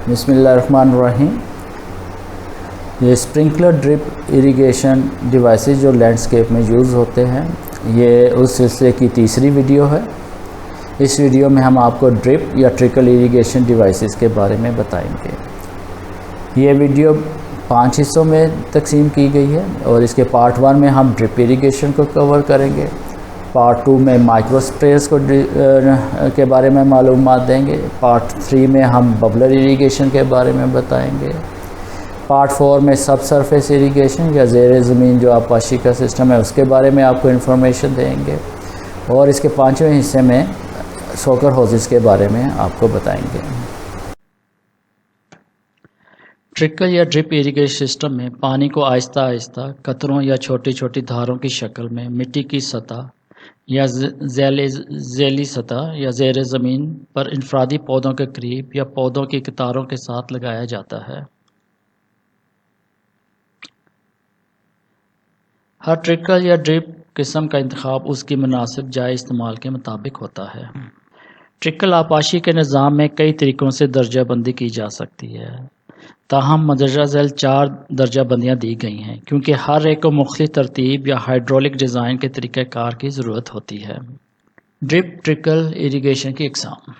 بسم اللہ الرحمن الرحیم۔ یہ اسپرنکلر ڈرپ ایریگیشن ڈیوائسز جو لینڈسکیپ میں یوز ہوتے ہیں، یہ اس سلسلے کی تیسری ویڈیو ہے۔ اس ویڈیو میں ہم آپ کو ڈرپ یا ٹرکل ایریگیشن ڈیوائسز کے بارے میں بتائیں گے۔ یہ ویڈیو 5 حصوں میں تقسیم کی گئی ہے اور اس کے پارٹ 1 میں ہم ڈرپ ایریگیشن کو کور کریں گے، پارٹ 2 میں مائکرو اسپریئرز کے بارے میں معلومات دیں گے، پارٹ 3 میں ہم ببلر ایریگیشن کے بارے میں بتائیں گے، پارٹ 4 میں سب سرفیس ایریگیشن یا زیر زمین جو آبپاشی کا سسٹم ہے اس کے بارے میں آپ کو انفارمیشن دیں گے، اور اس کے 5ویں حصے میں سوکر ہوزز کے بارے میں آپ کو بتائیں گے۔ ٹرکل یا ڈرپ ایریگیشن سسٹم میں پانی کو آہستہ آہستہ قطروں یا چھوٹی چھوٹی دھاروں کی شکل میں مٹی کی سطح یا ذیلی سطح یا زیر زمین پر انفرادی پودوں کے قریب یا پودوں کی قطاروں کے ساتھ لگایا جاتا ہے۔ ہر ٹرکل یا ڈرپ قسم کا انتخاب اس کی مناسب جائے استعمال کے مطابق ہوتا ہے۔ ٹرکل آبپاشی کے نظام میں کئی طریقوں سے درجہ بندی کی جا سکتی ہے، تاہم مندرجہ ذیل 4 درجہ بندیاں دی گئی ہیں کیونکہ ہر ایک کو مختلف ترتیب یا ہائیڈرولک ڈیزائن کے طریقہ کار کی ضرورت ہوتی ہے۔ ڈرپ ٹرکل ایریگیشن کی اقسام: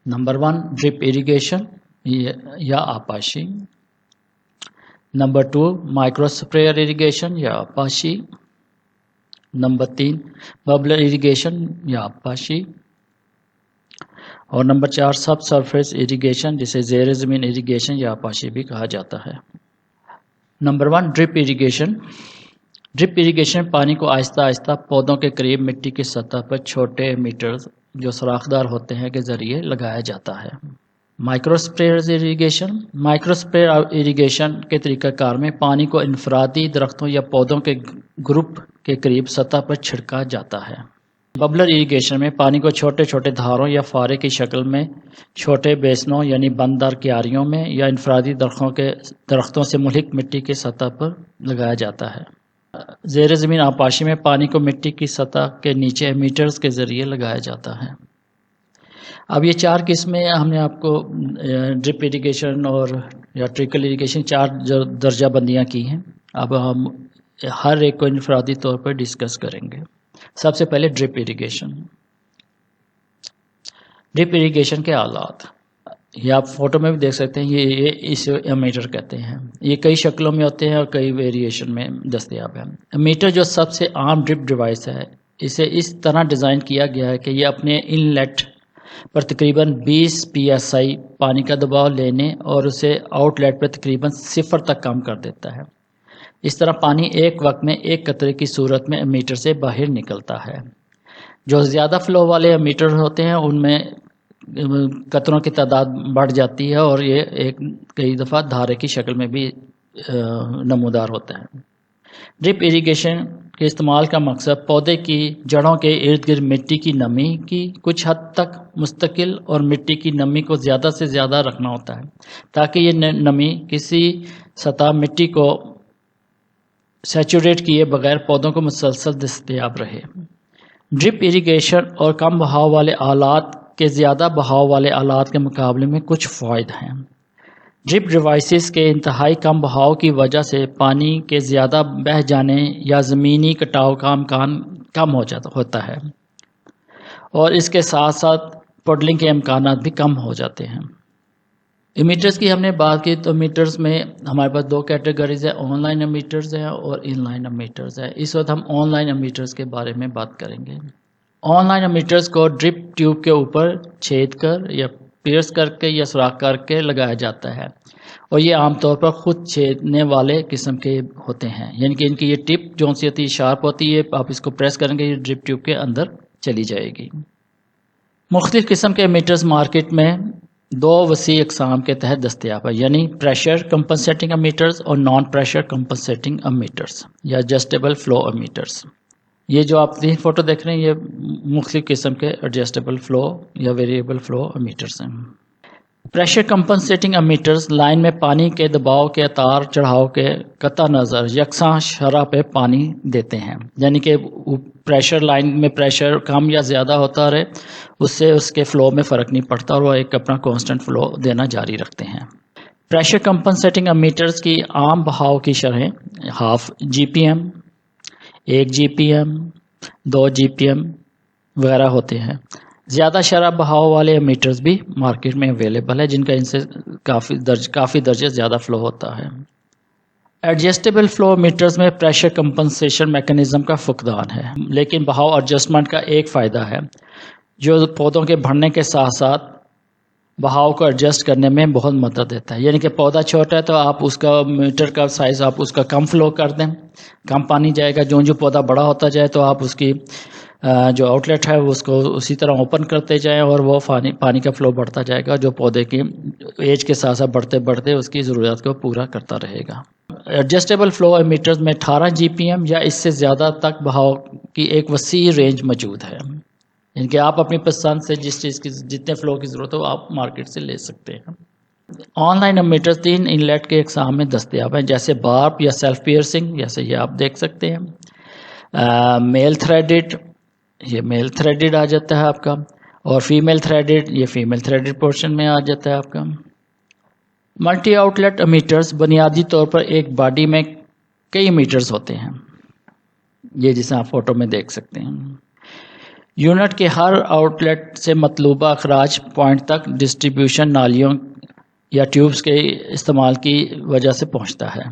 نمبر 1 ڈرپ ایریگیشن یا آبپاشی، نمبر 2 مائکرو اسپریئر ایریگیشن یا آبپاشی، نمبر 3 ببلر ایریگیشن یا آبپاشی، اور نمبر 4 سب سرفیس ایریگیشن جسے زیر زمین ایریگیشن یا آبپاشی بھی کہا جاتا ہے۔ Number 1 drip irrigation. Drip irrigation پانی کو آہستہ آہستہ پودوں کے قریب مٹی کی سطح پر چھوٹے ایمیٹرز جو سوراخدار ہوتے ہیں کے ذریعے لگایا جاتا ہے۔ Micro sprayer irrigation. Micro sprayer irrigation کے طریقہ کار میں پانی کو انفرادی درختوں یا پودوں کے گروپ کے قریب سطح پر چھڑکا جاتا ہے۔ ببلر ایریگیشن میں پانی کو چھوٹے چھوٹے دھاروں یا فارے کی شکل میں چھوٹے بیسنوں یعنی بند دار کیاریوں میں یا انفرادی درختوں سے ملحق مٹی کی سطح پر لگایا جاتا ہے۔ زیر زمین آبپاشی میں پانی کو مٹی کی سطح کے نیچے ایمیٹرز کے ذریعے لگایا جاتا ہے۔ اب یہ 4 قسمیں ہم نے آپ کو ڈرپ ایریگیشن اور یا ٹرکل ایریگیشن 4 درجہ بندیاں کی ہیں۔ اب ہم ہر ایک کو انفرادی طور پر ڈسکس کریں گے۔ سب سے پہلے ڈرپ ایریگیشن۔ ڈرپ ایریگیشن کے آلات یہ آپ فوٹو میں بھی دیکھ سکتے ہیں، یہ اسے امیٹر کہتے ہیں۔ یہ کئی شکلوں میں ہوتے ہیں اور کئی ویریشن میں دستیاب ہیں۔ امیٹر جو سب سے عام ڈرپ ڈیوائس ہے، اسے اس طرح ڈیزائن کیا گیا ہے کہ یہ اپنے ان لیٹ پر تقریباً 20 PSI پانی کا دباؤ لینے اور اسے آؤٹ لیٹ پر تقریباً 0 تک کم کر دیتا ہے۔ اس طرح پانی ایک وقت میں ایک قطرے کی صورت میں امیٹر سے باہر نکلتا ہے۔ جو زیادہ فلو والے امیٹر ہوتے ہیں ان میں قطروں کی تعداد بڑھ جاتی ہے اور یہ کئی دفعہ دھارے کی شکل میں بھی نمودار ہوتا ہے۔ ڈرپ ایریگیشن کے استعمال کا مقصد پودے کی جڑوں کے ارد گرد مٹی کی نمی کی کچھ حد تک مستقل اور مٹی کی نمی کو زیادہ سے زیادہ رکھنا ہوتا ہے تاکہ یہ نمی کسی سطح مٹی کو سیچوریٹ کیے بغیر پودوں کو مسلسل دستیاب رہے۔ ڈرپ ایریگیشن اور کم بہاؤ والے آلات کے زیادہ بہاؤ والے آلات کے مقابلے میں کچھ فوائد ہیں۔ ڈرپ ڈیوائسز کے انتہائی کم بہاؤ کی وجہ سے پانی کے زیادہ بہہ جانے یا زمینی کٹاؤ کا امکان کم ہوتا ہے، اور اس کے ساتھ ساتھ پڈلنگ کے امکانات بھی کم ہو جاتے ہیں۔ امیٹرز کی ہم نے بات کی تو امیٹرز میں ہمارے پاس 2 کیٹیگریز ہیں، آن لائن امیٹرز ہیں اور ان لائن امیٹرز ہیں۔ اس وقت ہم آن لائن امیٹرز کے بارے میں بات کریں گے۔ آن لائن امیٹرز کو ڈرپ ٹیوب کے اوپر چھید کر یا پیئرس کر کے یا سوراخ کر کے لگایا جاتا ہے، اور یہ عام طور پر خود چھیدنے والے قسم کے ہوتے ہیں، یعنی کہ ان کی یہ ٹپ جو سی ہوتی ہے شارپ ہوتی ہے، آپ اس کو پریس کریں گے یہ ڈرپ ٹیوب کے اندر چلی جائے گی۔ مختلف قسم کے امیٹرز مارکیٹ میں 2 وسیع اقسام کے تحت دستیاب ہے، یعنی پریشر کمپنسیٹنگ امیٹرز اور نان پریشر کمپنسیٹنگ امیٹرز یا ایڈجسٹیبل فلو امیٹرز۔ یہ جو آپ 3 فوٹو دیکھ رہے ہیں یہ مختلف قسم کے ایڈجسٹیبل فلو یا ویریبل فلو امیٹرز ہیں۔ پریشر کمپنسیٹنگ امیٹرز لائن میں پانی کے دباؤ کے اتار چڑھاؤ کے قطع نظر یکساں شرح پہ پانی دیتے ہیں، یعنی کہ پریشر لائن میں پریشر کم یا زیادہ ہوتا رہے، اس سے اس کے فلو میں فرق نہیں پڑتا اور وہ ایک اپنا کانسٹنٹ فلو دینا جاری رکھتے ہیں۔ پریشر کمپنسیٹنگ امیٹرز کی عام بہاؤ کی شرحیں 1/2 GPM، 1 GPM، 2 GPM وغیرہ ہوتے ہیں۔ زیادہ شرح بہاؤ والے امیٹرز بھی مارکیٹ میں اویلیبل ہے جن کا ان سے کافی درجے زیادہ فلو ہوتا ہے۔ ایڈجسٹیبل فلو امیٹرز میں پریشر کمپنسیشن میکانزم کا فقدان ہے، لیکن بہاؤ ایڈجسٹمنٹ کا ایک فائدہ ہے جو پودوں کے بڑھنے کے ساتھ ساتھ بہاؤ کو ایڈجسٹ کرنے میں بہت مدد دیتا ہے۔ یعنی کہ پودا چھوٹا ہے تو آپ اس کا میٹر کا سائز آپ اس کا کم فلو کر دیں، کم پانی جائے گا۔ جو پودا بڑا ہوتا جائے تو آپ اس کی جو آؤٹ لیٹ ہے اس کو اسی طرح اوپن کرتے جائیں اور وہ پانی کا فلو بڑھتا جائے گا، جو پودے کی ایج کے ساتھ ساتھ بڑھتے بڑھتے اس کی ضروریات کو پورا کرتا رہے گا۔ ایڈجسٹیبل فلو امیٹرز میں 18 GPM یا اس سے زیادہ تک بہاؤ کی ایک وسیع رینج موجود ہے، یعنی کہ آپ اپنی پسند سے جس چیز کی جتنے فلو کی ضرورت ہو آپ مارکیٹ سے لے سکتے ہیں۔ آن لائن امیٹرز 3 انلیٹ کے اقسام میں دستیاب ہیں، جیسے بارب یا سیلف پیئرسنگ، جیسے یہ آپ دیکھ سکتے ہیں، میل تھریڈڈ، یہ میل تھریڈڈ آ جاتا ہے آپ کا، اور فیمیل تھریڈڈ، یہ فیمیل تھریڈڈ پورشن میں آ جاتا ہے آپ کا۔ ملٹی آؤٹ لیٹ امیٹرز بنیادی طور پر ایک باڈی میں کئی امیٹرز ہوتے ہیں، یہ جسے آپ فوٹو میں دیکھ سکتے ہیں۔ یونٹ کے ہر آؤٹ لیٹ سے مطلوبہ اخراج پوائنٹ تک ڈسٹریبیوشن نالیوں یا ٹیوبز کے استعمال کی وجہ سے پہنچتا ہے،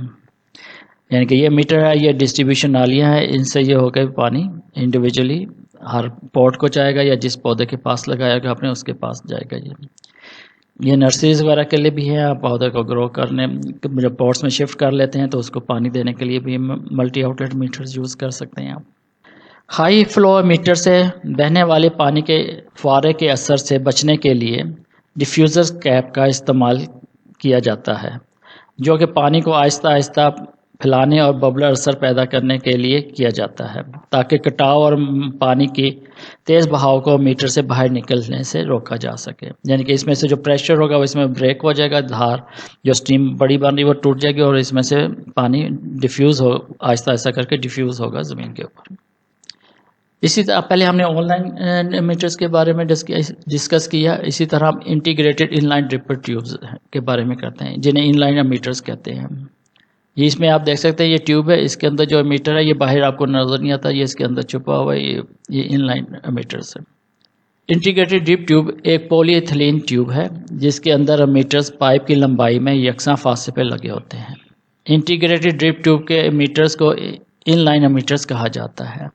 یعنی کہ یہ میٹر ہے، یہ ڈسٹریبیوشن نالیاں ہیں، ان سے یہ ہو کے پانی انڈیویجولی ہر پوٹ کو جائے گا یا جس پودے کے پاس لگایا گا آپ نے اس کے پاس جائے گا۔ یہ نرسریز وغیرہ کے لیے بھی ہے، آپ پودے کو گرو کرنے جب پوٹس میں شفٹ کر لیتے ہیں تو اس کو پانی دینے کے لیے بھی multi outlet meters use کر سکتے ہیں آپ۔ ہائی فلو میٹر سے بہنے والے پانی کے فوارے کے اثر سے بچنے کے لیے ڈیفیوزر کیپ کا استعمال کیا جاتا ہے، جو کہ پانی کو آہستہ آہستہ پھیلانے اور ببلر اثر پیدا کرنے کے لیے کیا جاتا ہے تاکہ کٹاؤ اور پانی کی تیز بہاؤ کو میٹر سے باہر نکلنے سے روکا جا سکے۔ یعنی کہ اس میں سے جو پریشر ہوگا وہ اس میں بریک ہو جائے گا، دھار جو سٹیم بڑی بن رہی وہ ٹوٹ جائے گی اور اس میں سے پانی ڈیفیوز ہو آہستہ آہستہ کر کے ڈیفیوز ہوگا زمین کے اوپر۔ اسی طرح پہلے ہم نے آن لائن میٹرز کے بارے میں ڈسکس کیا، اسی طرح ہم انٹیگریٹڈ ان لائن ڈرپر ٹیوبز کے بارے میں کرتے ہیں جنہیں ان لائن میٹرز کہتے ہیں۔ یہ اس میں آپ دیکھ سکتے ہیں یہ ٹیوب ہے، اس کے اندر جو میٹر ہے یہ باہر آپ کو نظر نہیں آتا، یہ اس کے اندر چھپا ہوا ہے، یہ ان لائن میٹرز ہے۔ انٹیگریٹڈ ڈرپ ٹیوب ایک پولی ایتھلین ٹیوب ہے جس کے اندر میٹرز پائپ کی لمبائی میں یکساں فاصلے پہ لگے ہوتے ہیں۔ انٹیگریٹڈ ڈرپ ٹیوب کے میٹرز کو ان لائن میٹرز کہا جاتا ہے۔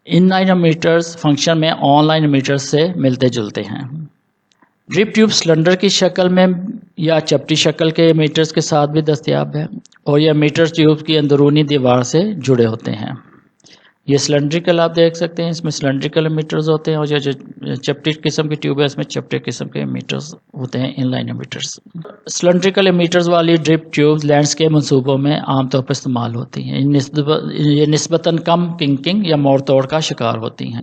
ان لائن میٹرز فنکشن میں آن لائن میٹرز سے ملتے جلتے ہیں۔ ڈرپ ٹیوب سلنڈر کی شکل میں یا چپٹی شکل کے میٹرز کے ساتھ بھی دستیاب ہے اور یہ میٹرز ٹیوب کی اندرونی دیوار سے جڑے ہوتے ہیں۔ یہ سلنڈریکل آپ دیکھ سکتے ہیں، اس میں سلنڈریکل میٹرز ہوتے ہیں اور جو چپٹی قسم کی ٹیوب ہے اس میں چپٹے قسم کے میٹرز ہوتے ہیں، inline meters. Cylindrical meters والی ڈرپ ٹیوب لینڈسکیپ منصوبوں میں عام طور پر استعمال ہوتی ہیں، یہ نسبتاً کم کنکنگ یا موڑ توڑ کا شکار ہوتی ہیں۔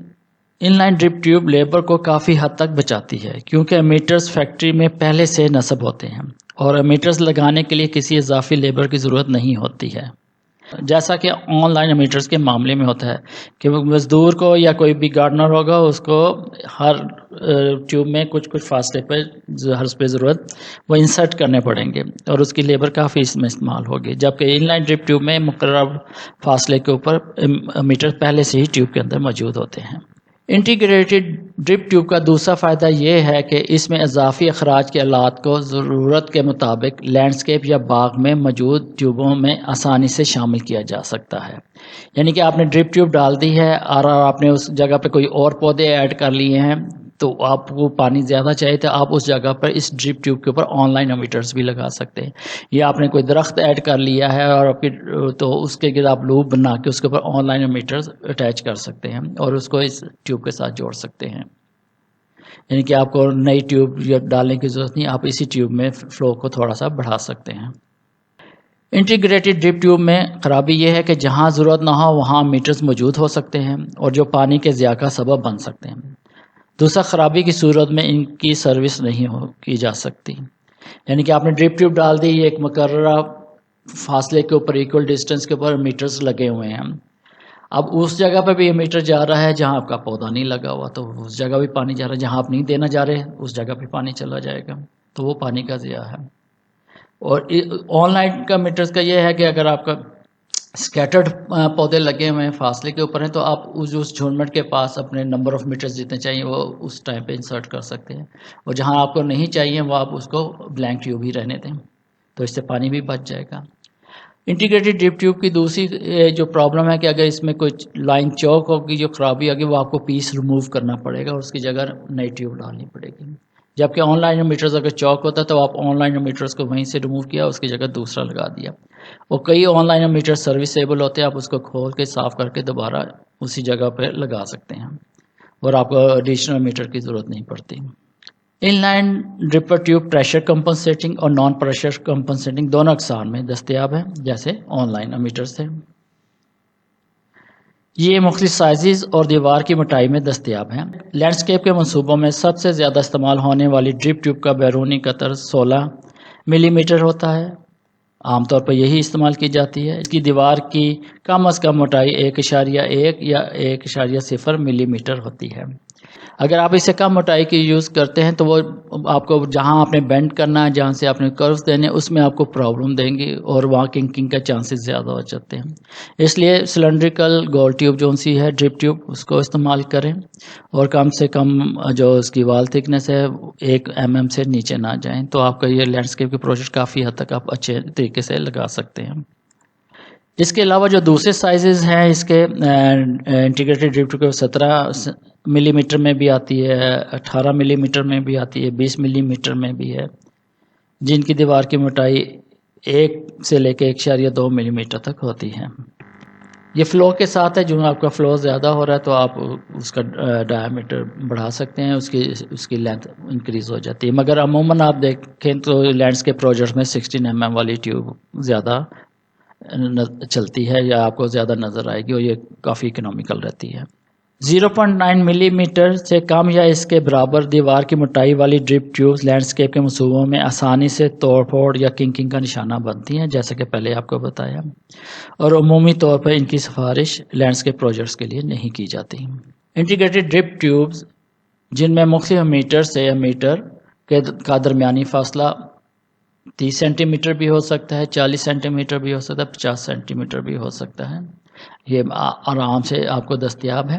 ان لائن ڈرپ ٹیوب لیبر کو کافی حد تک بچاتی ہے کیونکہ امیٹرز فیکٹری میں پہلے سے نصب ہوتے ہیں اور امیٹرز لگانے کے لیے کسی اضافی لیبر کی ضرورت نہیں ہوتی ہے، جیسا کہ آن لائن امیٹرز کے معاملے میں ہوتا ہے کہ مزدور کو یا کوئی بھی گارڈنر ہوگا اس کو ہر ٹیوب میں کچھ فاصلے پہ ہر پہ ضرورت وہ انسرٹ کرنے پڑیں گے اور اس کی لیبر کافی اس میں استعمال ہوگی، جبکہ ان لائن ڈرپ ٹیوب میں مقرر فاصلے کے اوپر امیٹر پہلے سے ہی ٹیوب کے اندر موجود ہوتے ہیں۔ انٹیگریٹڈ ڈرپ ٹیوب کا دوسرا فائدہ یہ ہے کہ اس میں اضافی اخراج کے آلات کو ضرورت کے مطابق لینڈسکیپ یا باغ میں موجود ٹیوبوں میں آسانی سے شامل کیا جا سکتا ہے۔ یعنی کہ آپ نے ڈرپ ٹیوب ڈال دی ہے اور آپ نے اس جگہ پہ کوئی اور پودے ایڈ کر لیے ہیں تو آپ کو پانی زیادہ چاہیے تو آپ اس جگہ پر اس ڈرپ ٹیوب کے اوپر آن لائن امیٹرز بھی لگا سکتے ہیں، یا آپ نے کوئی درخت ایڈ کر لیا ہے اور تو اس کے گرد آپ لوپ بنا کے اس کے اوپر آن لائن امیٹرز اٹیچ کر سکتے ہیں اور اس کو اس ٹیوب کے ساتھ جوڑ سکتے ہیں۔ یعنی کہ آپ کو نئی ٹیوب ڈالنے کی ضرورت نہیں، آپ اسی ٹیوب میں فلو کو تھوڑا سا بڑھا سکتے ہیں۔ انٹیگریٹڈ ڈرپ ٹیوب میں خرابی یہ ہے کہ جہاں ضرورت نہ ہو وہاں میٹرز موجود ہو سکتے ہیں اور جو پانی کے ضیاع کا سبب بن سکتے ہیں۔ دوسرا، خرابی کی صورت میں ان کی سروس نہیں کی جا سکتی، یعنی کہ آپ نے ڈرپ ٹیوب ڈال دی، یہ ایک مقررہ فاصلے کے اوپر ایکول ڈسٹنس کے اوپر میٹرز لگے ہوئے ہیں، اب اس جگہ پہ بھی یہ میٹر جا رہا ہے جہاں آپ کا پودا نہیں لگا ہوا، تو اس جگہ بھی پانی جا رہا ہے، جہاں آپ نہیں دینا جا رہے اس جگہ پہ پانی چلا جائے گا، تو وہ پانی کا ضیاع ہے۔ اور آن لائن کا میٹرز کا یہ ہے کہ اگر آپ کا اسکیٹرڈ پودے لگے ہوئے ہیں فاصلے کے اوپر ہیں، تو آپ اس جھرمٹ کے پاس اپنے نمبر آف میٹرز جتنے چاہیے وہ اس ٹائم پہ انسرٹ کر سکتے ہیں، اور جہاں آپ کو نہیں چاہیے وہ آپ اس کو بلینک ٹیوب ہی رہنے دیں، تو اس سے پانی بھی بچ جائے گا۔ انٹیگریٹڈ ڈرپ ٹیوب کی دوسری جو پرابلم ہے کہ اگر اس میں کوئی لائن چوک ہوگی، جو خرابی ہوگی، وہ آپ کو پیس ریموو کرنا پڑے گا اور اس کی جگہ نئی ٹیوب ڈالنی پڑے گی، جبکہ آن لائن میٹرز اگر چوک ہوتا ہے تو آپ آن لائن میٹرز کو وہیں سے ریموو کیا، اس کی جگہ دوسرا لگا دیا، اور کئی آن لائن میٹر سروسیبل ہوتے ہیں، آپ اس کو کھول کے صاف کر کے دوبارہ اسی جگہ پہ لگا سکتے ہیں اور آپ کو ایڈیشنل میٹر کی ضرورت نہیں پڑتی۔ In line dripper tube pressure compensating اور نان پریشر کمپنسیٹنگ دونوں اقسام میں دستیاب ہیں، جیسے آن لائن امیٹر سے۔ یہ مختلف سائزز اور دیوار کی موٹائی میں دستیاب ہیں۔ لینڈسکیپ کے منصوبوں میں سب سے زیادہ استعمال ہونے والی ڈرپ ٹیوب کا بیرونی قطر 16 ملی میٹر ہوتا ہے، عام طور پر یہی استعمال کی جاتی ہے۔ اس کی دیوار کی کم از کم موٹائی 1.1 یا 1.0 ملی میٹر ہوتی ہے۔ اگر آپ اسے کم موٹائی کی یوز کرتے ہیں تو وہ آپ کو جہاں آپ نے بینڈ کرنا ہے، جہاں سے آپ نے کروز دینے، اس میں آپ کو پرابلم دیں گی اور وہاں کنکنگ کا چانسز زیادہ ہو جاتے ہیں۔ اس لیے سلنڈریکل گول ٹیوب جو سی ہے ڈرپ ٹیوب، اس کو استعمال کریں اور کم سے کم جو اس کی وال تھکنس ہے 1 mm سے نیچے نہ جائیں، تو آپ کا یہ لینڈسکیپ کے پروجیکٹ کافی حد تک آپ اچھے طریقے سے لگا سکتے ہیں۔ اس کے علاوہ جو دوسرے سائزز ہیں اس کے انٹیگریٹڈ ڈرپ ٹیوب 17 ملی میٹر میں بھی آتی ہے، 18 ملی میٹر میں بھی آتی ہے، 20 ملی میٹر میں بھی ہے، جن کی دیوار کی موٹائی 1 سے لے کے 1.2 ملی میٹر تک ہوتی ہے۔ یہ فلو کے ساتھ ہے، جو آپ کا فلو زیادہ ہو رہا ہے تو آپ اس کا ڈائیمیٹر بڑھا سکتے ہیں، اس کی لینتھ انکریز ہو جاتی ہے، مگر عموماً آپ دیکھیں تو لینڈسکیپ پروجیکٹ میں 16 mm والی ٹیوب زیادہ چلتی ہے یا آپ کو زیادہ نظر آئے گی، اور یہ کافی اکنامیکل رہتی ہے۔ 0.9 ملی میٹر سے کم یا اس کے برابر دیوار کی موٹائی والی ڈرپ ٹیوبز لینڈسکیپ کے منصوبوں میں آسانی سے توڑ پھوڑ یا کنکنگ کا نشانہ بنتی ہیں، جیسا کہ پہلے آپ کو بتایا، اور عمومی طور پر ان کی سفارش لینڈسکیپ پروجیکٹس کے لیے نہیں کی جاتی۔ انٹیگریٹڈ ڈرپ ٹیوبز جن میں مختلف میٹر سے میٹر کا درمیانی فاصلہ 30 سینٹی میٹر بھی ہو سکتا ہے، 40 سینٹی میٹر بھی ہو سکتا ہے، 50 سینٹی میٹر بھی ہو سکتا ہے، یہ آرام سے آپ کو دستیاب ہے۔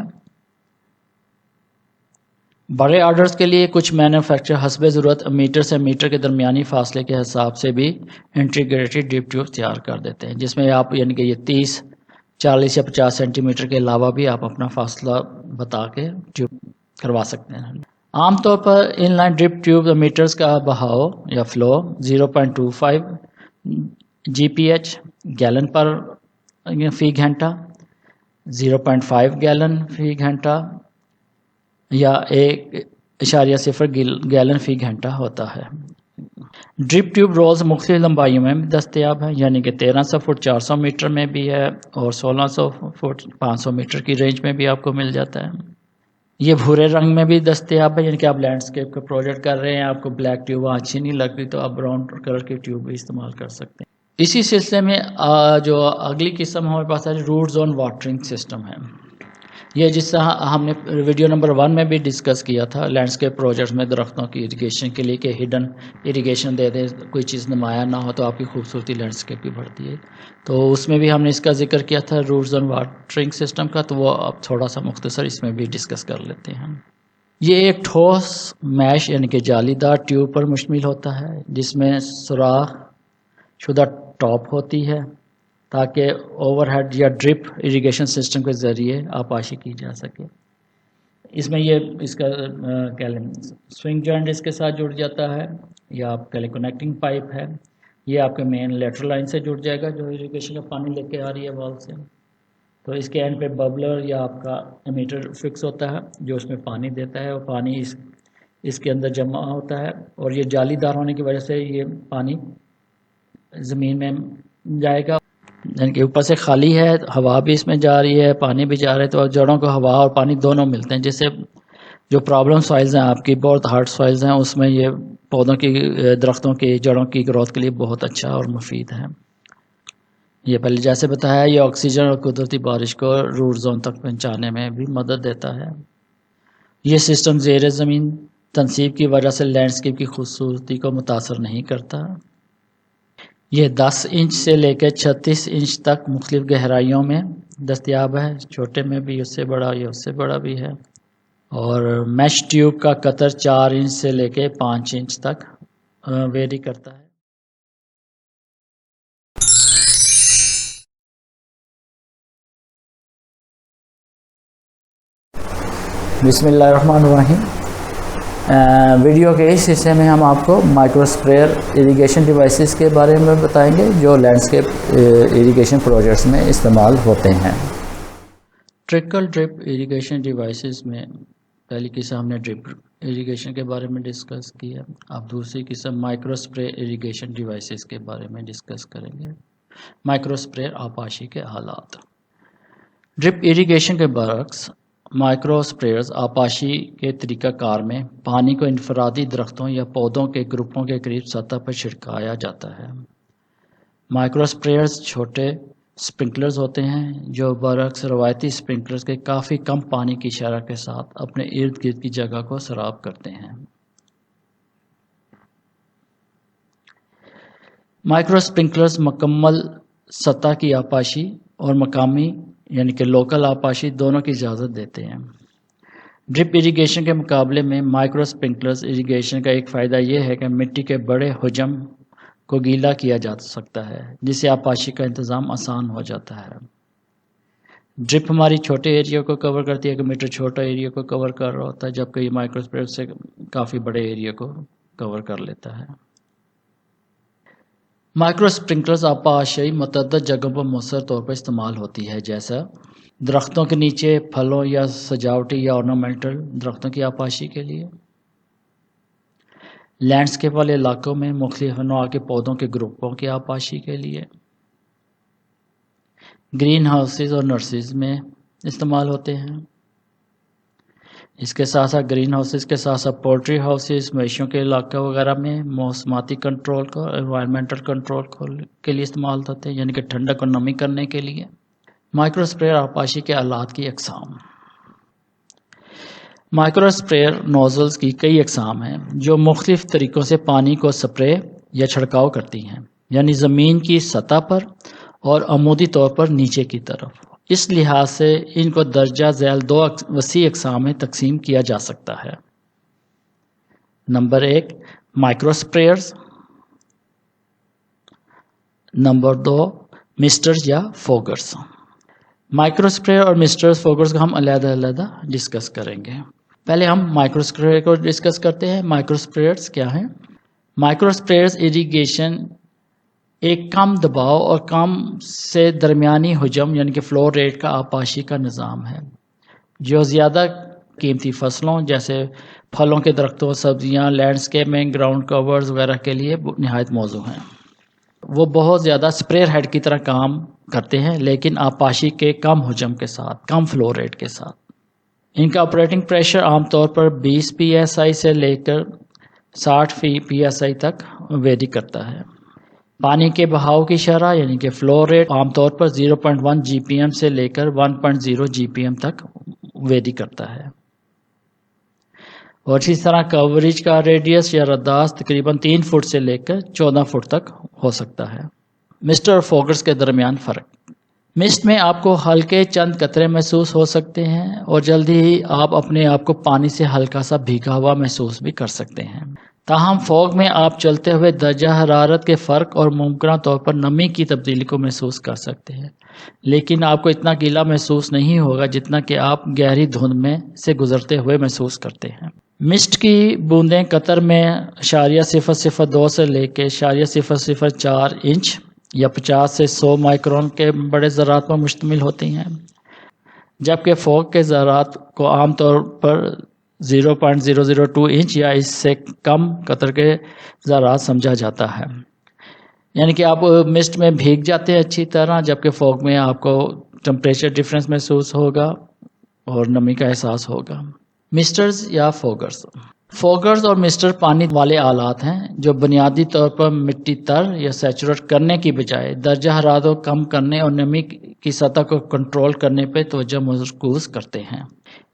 بڑے آرڈرز کے لیے کچھ مینوفیکچرر حسب ضرورت میٹر سے میٹر کے درمیانی فاصلے کے حساب سے بھی انٹیگریٹڈ ڈرپ ٹیوب تیار کر دیتے ہیں، جس میں آپ یعنی کہ یہ 30، 40 یا 50 سینٹی میٹر کے علاوہ بھی آپ اپنا فاصلہ بتا کے ٹیوب کروا سکتے ہیں۔ عام طور پر in line drip tube meters کا بہاؤ یا فلو 0.25 GPH گیلن پر فی گھنٹہ، 0.5 گیلن فی گھنٹہ یا 1.0 گیلن فی گھنٹہ ہوتا ہے۔ ڈرپ ٹیوب رولز مختلف لمبائیوں میں دستیاب ہیں، یعنی کہ 1300 فٹ 400 میٹر میں بھی ہے اور 1600 فٹ 500 میٹر کی رینج میں بھی آپ کو مل جاتا ہے۔ یہ بھورے رنگ میں بھی دستیاب ہے، یعنی کہ آپ لینڈسکیپ کا پروجیکٹ کر رہے ہیں، آپ کو بلیک ٹیوب اچھی نہیں لگ رہی تو آپ براؤن کلر کی ٹیوب بھی استعمال کر سکتے ہیں۔ اسی سلسلے میں جو اگلی قسم ہمارے پاس ہے روٹ زون واٹرنگ سسٹم ہے، یہ جس طرح ہم نے ویڈیو نمبر 1 میں بھی ڈسکس کیا تھا لینڈسکیپ پروجیکٹس میں درختوں کی اریگیشن کے لیے کہ ہڈن اریگیشن دے دیں، کوئی چیز نمایاں نہ ہو تو آپ کی خوبصورتی لینڈسکیپ کی بڑھتی ہے، تو اس میں بھی ہم نے اس کا ذکر کیا تھا روٹ زون واٹرنگ سسٹم کا، تو وہ اب تھوڑا سا مختصر اس میں بھی ڈسکس کر لیتے ہیں۔ یہ ایک ٹھوس میش یعنی کہ جالی دار ٹیوب پر مشتمل ہوتا ہے، جس میں سوراخ شدہ ٹاپ ہوتی ہے تاکہ اوور ہیڈ یا ڈرپ اریگیشن سسٹم کے ذریعے آپاشی کی جا سکے۔ اس میں یہ اس کا سوئنگ جوائنٹ اس کے ساتھ جڑ جاتا ہے، یا آپ کا کنیکٹنگ پائپ ہے، یہ آپ کے مین لیٹرل لائن سے جڑ جائے گا جو اریگیشن کا پانی لے کے آ رہی ہے وال سے، تو اس کے اینڈ پہ ببلر یا آپ کا امیٹر فکس ہوتا ہے جو اس میں پانی دیتا ہے، اور پانی اس کے اندر جمع ہوتا ہے، اور یہ جالی دار ہونے کی وجہ سے یہ پانی زمین میں جائے گا، یعنی کہ اوپر سے خالی ہے، ہوا بھی اس میں جا رہی ہے، پانی بھی جا رہا ہے، تو جڑوں کو ہوا اور پانی دونوں ملتے ہیں، جس سے جو پرابلم سوائلز ہیں آپ کی، بہت ہارڈ سوائلز ہیں، اس میں یہ پودوں کی درختوں کی جڑوں کی گروتھ کے لیے بہت اچھا اور مفید ہے۔ یہ پہلے جیسے بتایا، یہ آکسیجن اور قدرتی بارش کو روٹ زون تک پہنچانے میں بھی مدد دیتا ہے۔ یہ سسٹم زیر زمین تنصیب کی وجہ سے لینڈسکیپ کی خوبصورتی کو متاثر نہیں کرتا۔ یہ 10 انچ سے لے کے 36 انچ تک مختلف گہرائیوں میں دستیاب ہے، چھوٹے میں بھی، اس سے بڑا یا اس سے بڑا بھی ہے۔ اور میش ٹیوب کا قطر 4 انچ سے لے کے 5 انچ تک ویری کرتا ہے۔ بسم اللہ الرحمن الرحیم۔ ویڈیو کے اس حصے میں ہم آپ کو مائکرو اسپریئر اریگیشن ڈیوائسز کے بارے میں بتائیں گے جو لینڈسکیپ اریگیشن پروجیکٹس میں استعمال ہوتے ہیں۔ ٹرکل ڈرپ اریگیشن ڈیوائسز میں پہلی قسم ہم نے ڈرپ اریگیشن کے بارے میں ڈسکس کیا، اب دوسری قسم مائکرو اسپرے اریگیشن ڈیوائسز کے بارے میں ڈسکس کریں گے۔ مائکرو اسپریئر آبپاشی کے حالات۔ ڈرپ اریگیشن کے برعکس مائکرو اسپریئرز آبپاشی کے طریقہ کار میں پانی کو انفرادی درختوں یا پودوں کے گروپوں کے قریب سطح پر چھڑکایا جاتا ہے۔ مائکرو اسپریئرز چھوٹے اسپرنکلرز ہوتے ہیں جو برعکس روایتی اسپرنکلرز کے کافی کم پانی کی شرح کے ساتھ اپنے ارد گرد کی جگہ کو سیراب کرتے ہیں۔ مائکرو اسپرنکلرز مکمل سطح کی آبپاشی اور مقامی یعنی کہ لوکل آبپاشی دونوں کی اجازت دیتے ہیں۔ ڈرپ اریگیشن کے مقابلے میں مائکرو اسپرنکلرز اریگیشن کا ایک فائدہ یہ ہے کہ مٹی کے بڑے حجم کو گیلا کیا جا سکتا ہے، جس سے آبپاشی کا انتظام آسان ہو جاتا ہے۔ ڈرپ ہماری چھوٹے ایریا کو کور کرتی ہے، کہ میٹر چھوٹا ایریا کو کور کر رہا ہوتا ہے، جبکہ یہ مائکرو اسپریئر سے کافی بڑے ایریا کو کور کر لیتا ہے۔ مائکرو اسپرنکلرز آبپاشی متعدد جگہوں پر مؤثر طور پر استعمال ہوتی ہے، جیسا درختوں کے نیچے پھلوں یا سجاوٹی یا آرنامنٹل درختوں کی آبپاشی کے لیے، لینڈسکیپ والے علاقوں میں مختلف انواع کے پودوں کے گروپوں کی آبپاشی کے لیے، گرین ہاؤسز اور نرسریز میں استعمال ہوتے ہیں۔ اس کے ساتھ ساتھ گرین ہاؤسز کے ساتھ ساتھ پولٹری ہاؤسز، مویشیوں کے علاقہ وغیرہ میں موسمیاتی کنٹرول کو، انوائرمنٹل کنٹرول کے لیے استعمال ہوتے ہیں، یعنی کہ ٹھنڈک اور نمی کرنے کے لیے۔ مائکرو اسپریئر آبپاشی کے آلات کی اقسام۔ مائکرو اسپریئر نوزلز کی کئی اقسام ہیں جو مختلف طریقوں سے پانی کو سپرے یا چھڑکاؤ کرتی ہیں، یعنی زمین کی سطح پر اور عمودی طور پر نیچے کی طرف۔ اس لحاظ سے ان کو درجہ ذیل 2 وسیع اقسام میں تقسیم کیا جا سکتا ہے۔ نمبر 1 مائکرو اسپریئرز، نمبر 2 مسٹرز یا فوگرز۔ مائکرو اسپریئر اور مسٹرز فوگرز کو ہم علیحدہ علیحدہ ڈسکس کریں گے۔ پہلے ہم مائکرو اسپریئر کو ڈسکس کرتے ہیں۔ مائکرو اسپریئرز کیا ہیں؟ مائکرو اسپریئرز اریگیشن ایک کم دباؤ اور کم سے درمیانی حجم یعنی کہ فلو ریٹ کا آبپاشی کا نظام ہے، جو زیادہ قیمتی فصلوں جیسے پھلوں کے درختوں، سبزیاں، لینڈسکیپ میں گراؤنڈ کورز وغیرہ کے لیے نہایت موزوں ہیں۔ وہ بہت زیادہ اسپریئر ہیڈ کی طرح کام کرتے ہیں، لیکن آبپاشی کے کم حجم کے ساتھ، کم فلو ریٹ کے ساتھ۔ ان کا آپریٹنگ پریشر عام طور پر 20 PSI سے لے کر 60 PSI تک ویری کرتا ہے۔ پانی کے بہاؤ کی شرح یعنی کہ فلو ریٹ عام طور پر 0.1 GPM سے لے کر 1.0 GPM تک ویری کرتا ہے، اور اسی طرح کوریج کا ریڈیس یا رداس تقریباً 3 فٹ سے لے کر 14 فٹ تک ہو سکتا ہے۔ مسٹر اور فوگرز کے درمیان فرق۔ مسٹ میں آپ کو ہلکے چند قطرے محسوس ہو سکتے ہیں اور جلدی ہی آپ اپنے آپ کو پانی سے ہلکا سا بھیگا ہوا محسوس بھی کر سکتے ہیں۔ تاہم فوگ میں آپ چلتے ہوئے درجہ حرارت کے فرق اور ممکنہ طور پر نمی کی تبدیلی کو محسوس کر سکتے ہیں، لیکن آپ کو اتنا گیلا محسوس نہیں ہوگا جتنا کہ آپ گہری دھند میں سے گزرتے ہوئے محسوس کرتے ہیں۔ مسٹ کی بوندیں قطر میں 0.002 سے لے کے 0.004 انچ یا 50 سے 100 مائکرون کے بڑے ذرات پر مشتمل ہوتی ہیں، جبکہ فوگ کے ذرات کو عام طور پر 0.002 انچ یا اس سے کم قطر کے ذرات سمجھا جاتا ہے۔ یعنی کہ آپ مسٹ میں بھیگ جاتے ہیں اچھی طرح، جبکہ فوگ میں آپ کو ٹمپریچر ڈفرینس محسوس ہوگا اور نمی کا احساس ہوگا۔ مسٹرز یا فوگرز. فوگرز اور مسٹر پانی والے آلات ہیں جو بنیادی طور پر مٹی تر یا سیچوریٹ کرنے کی بجائے درجہ حرارت کو کم کرنے اور نمی کی سطح کو کنٹرول کرنے پہ توجہ مرکوز کرتے ہیں.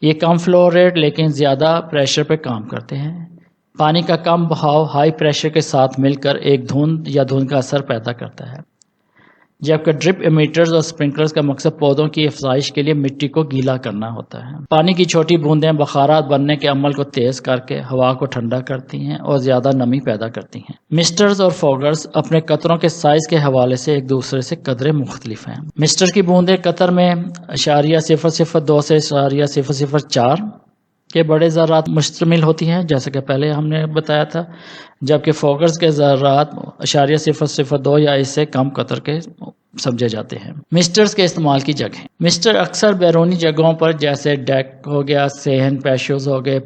یہ کم فلو ریٹ لیکن زیادہ پریشر پہ کام کرتے ہیں. پانی کا کم بہاؤ ہائی پریشر کے ساتھ مل کر ایک دھند یا دھند کا اثر پیدا کرتا ہے، جبکہ ڈرپ امیٹرز اور سپرنکلرز کا مقصد پودوں کی افزائش کے لیے مٹی کو گیلا کرنا ہوتا ہے. پانی کی چھوٹی بوندیں بخارات بننے کے عمل کو تیز کر کے ہوا کو ٹھنڈا کرتی ہیں اور زیادہ نمی پیدا کرتی ہیں. مسٹرز اور فوگرز اپنے قطروں کے سائز کے حوالے سے ایک دوسرے سے قدرے مختلف ہیں. مسٹر کی بوندیں قطر میں 0.002 سے 0.004 کے بڑے ذرات مشتمل ہوتی ہیں جیسا کہ پہلے ہم نے بتایا تھا، جبکہ فوگرز کے ذرات 0.002 یا اس سے کم قطر کے سمجھے جاتے ہیں. مسٹرز کے استعمال کی جگہیں. مسٹر اکثر بیرونی جگہوں پر جیسے ڈیک ہو گیا، صحن پیشوز ہو گئے،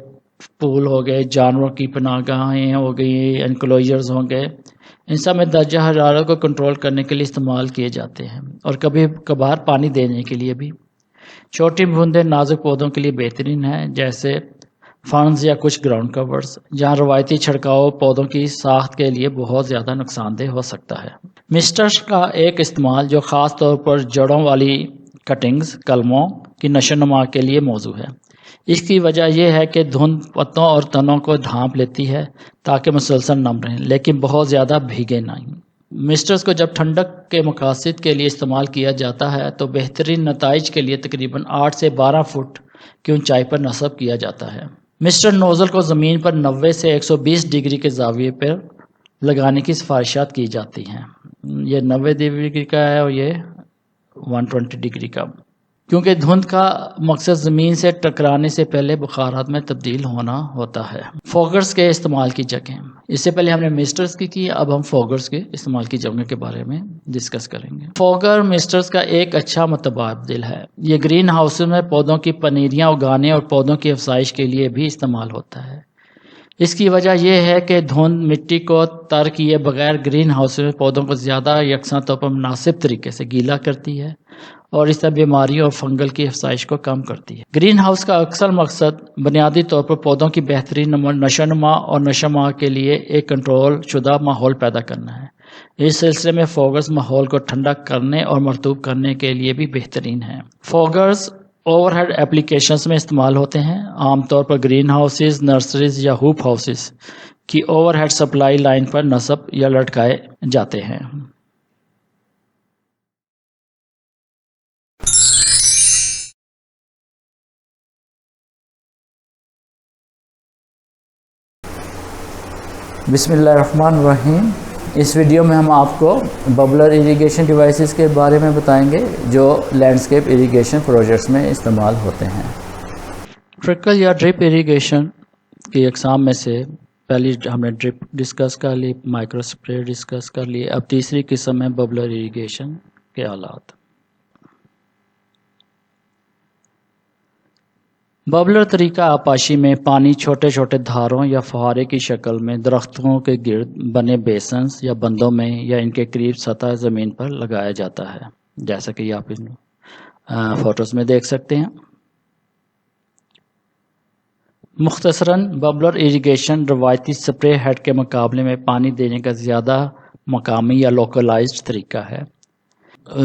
پول ہو گئے، جانوروں کی پناہ گاہیں ہو گئی، انکلوجرز ہوں گے، ان سب میں درجہ حرارت کو کنٹرول کرنے کے لیے استعمال کیے جاتے ہیں اور کبھی کبھار پانی دینے کے لیے بھی. چھوٹی بوندیں نازک پودوں کے لیے بہترین ہیں جیسے فنز یا کچھ گراؤنڈ کورز، جہاں روایتی چھڑکاؤ پودوں کی ساخت کے لیے بہت زیادہ نقصان دہ ہو سکتا ہے. مسٹرز کا ایک استعمال جو خاص طور پر جڑوں والی کٹنگز کلموں کی نشو و نما کے لیے موزوں ہے. اس کی وجہ یہ ہے کہ دھند پتوں اور تنوں کو ڈھانپ لیتی ہے تاکہ مسلسل نم رہیں لیکن بہت زیادہ بھیگے نہیں. مسٹرز کو جب ٹھنڈک کے مقاصد کے لیے استعمال کیا جاتا ہے تو بہترین نتائج کے لیے تقریباً 8 سے 12 فٹ کی اونچائی پر نصب کیا جاتا ہے. مسٹر نوزل کو زمین پر 90 سے 120 ڈگری کے زاویے پر لگانے کی سفارشات کی جاتی ہیں. یہ 90 ڈگری کا ہے اور یہ 120 ڈگری کا، کیونکہ دھند کا مقصد زمین سے ٹکرانے سے پہلے بخارات میں تبدیل ہونا ہوتا ہے. فوگرز کے استعمال کی جگہیں. اس سے پہلے ہم نے مسٹرز کی اب ہم فوگرز کے استعمال کی جگہوں کے بارے میں ڈسکس کریں گے. فوگر مسٹرز کا ایک اچھا متبادل ہے. یہ گرین ہاؤس میں پودوں کی پنیریاں اگانے اور پودوں کی افزائش کے لیے بھی استعمال ہوتا ہے. اس کی وجہ یہ ہے کہ دھند مٹی کو تر کیے بغیر گرین ہاؤس میں پودوں کو زیادہ یکساں طور پر مناسب طریقے سے گیلا کرتی ہے اور اس طرح بیماریوں اور فنگل کی افزائش کو کم کرتی ہے. گرین ہاؤس کا اکثر مقصد بنیادی طور پر پودوں کی بہترین نشو و نما اور نشو و نما کے لیے ایک کنٹرول شدہ ماحول پیدا کرنا ہے. اس سلسلے میں فوگرز ماحول کو ٹھنڈا کرنے اور مرطوب کرنے کے لیے بھی بہترین ہیں. فوگرز اوور ہیڈ ایپلیکیشنز میں استعمال ہوتے ہیں، عام طور پر گرین ہاؤسز، نرسریز یا ہوپ ہاؤسز کی اوور ہیڈ سپلائی لائن پر نصب یا لٹکائے جاتے ہیں. بسم اللہ الرحمن الرحیم. اس ویڈیو میں ہم آپ کو ببلر اریگیشن ڈیوائسز کے بارے میں بتائیں گے جو لینڈسکیپ اریگیشن پروجیکٹس میں استعمال ہوتے ہیں. ٹرکل یا ڈرپ اریگیشن کی اقسام میں سے پہلی ہم نے ڈرپ ڈسکس کر لی، مائکرو اسپرے ڈسکس کر لی، اب تیسری قسم ہے ببلر اریگیشن کے آلات. ببلر طریقہ آبپاشی میں پانی چھوٹے چھوٹے دھاروں یا فوارے کی شکل میں درختوں کے گرد بنے بیسنز یا بندوں میں یا ان کے قریب سطح زمین پر لگایا جاتا ہے، جیسا کہ آپ ان فوٹوز میں دیکھ سکتے ہیں. مختصراً ببلر اریگیشن روایتی سپرے ہیڈ کے مقابلے میں پانی دینے کا زیادہ مقامی یا لوکلائزڈ طریقہ ہے.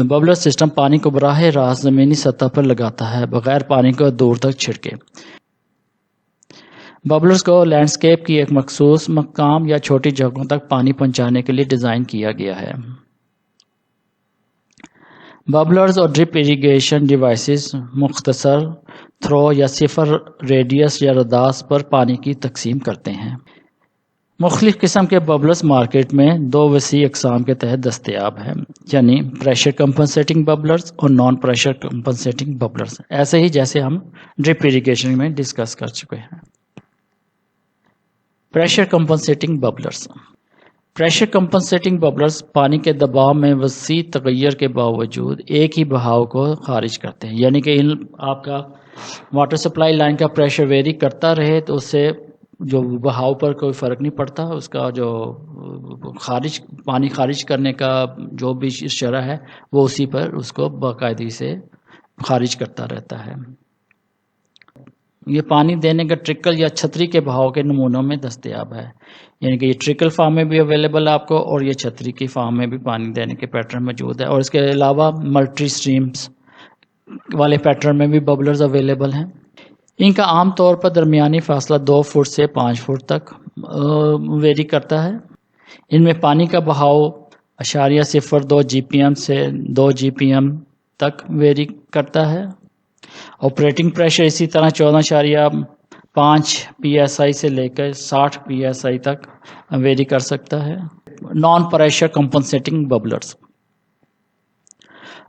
ببلر سسٹم پانی کو براہ راست زمینی سطح پر لگاتا ہے بغیر پانی کو دور تک چھڑکے. ببلرز کو لینڈسکیپ کی ایک مخصوص مقام یا چھوٹی جگہوں تک پانی پہنچانے کے لیے ڈیزائن کیا گیا ہے. ببلرز اور ڈرپ اریگیشن ڈیوائسز مختصر تھرو یا صفر ریڈیس یا رداس پر پانی کی تقسیم کرتے ہیں. مختلف قسم کے ببلرز مارکیٹ میں دو وسیع اقسام کے تحت دستیاب ہیں، یعنی پریشر کمپنسیٹنگ ببلرز اور نان پریشر کمپنسیٹنگ ببلرز، ایسے ہی جیسے ہم ڈرپ اریگیشن میں ڈسکس کر چکے ہیں. Pressure compensating bubblers. Pressure compensating bubblers پانی کے دباؤ میں وسیع تغیر کے باوجود ایک ہی بہاؤ کو خارج کرتے ہیں، یعنی کہ آپ کا واٹر سپلائی لائن کا پریشر ویری کرتا رہے تو اس سے جو بہاؤ پر کوئی فرق نہیں پڑتا، اس کا جو پانی خارج کرنے کا جو بھی شرح ہے وہ اسی پر اس کو باقاعدگی سے خارج کرتا رہتا ہے. یہ پانی دینے کا ٹرکل یا چھتری کے بہاؤ کے نمونوں میں دستیاب ہے، یعنی کہ یہ ٹرکل فارم میں بھی اویلیبل ہے آپ کو، اور یہ چھتری کی فارم میں بھی پانی دینے کے پیٹرن موجود ہے، اور اس کے علاوہ ملٹی سٹریمز والے پیٹرن میں بھی ببلرز اویلیبل ہیں۔ ان کا عام طور پر درمیانی فاصلہ 2 فٹ سے 5 فٹ تک ویری کرتا ہے۔ ان میں پانی کا بہاؤ 0.02 جی پی ایم سے 2 جی پی ایم تک ویری کرتا ہے۔ آپریٹنگ پریشر اسی طرح 14.5 پی ایس آئی سے لے کر 60 پی ایس آئی تک ویری کر سکتا ہے۔ Non pressure compensating bubblers,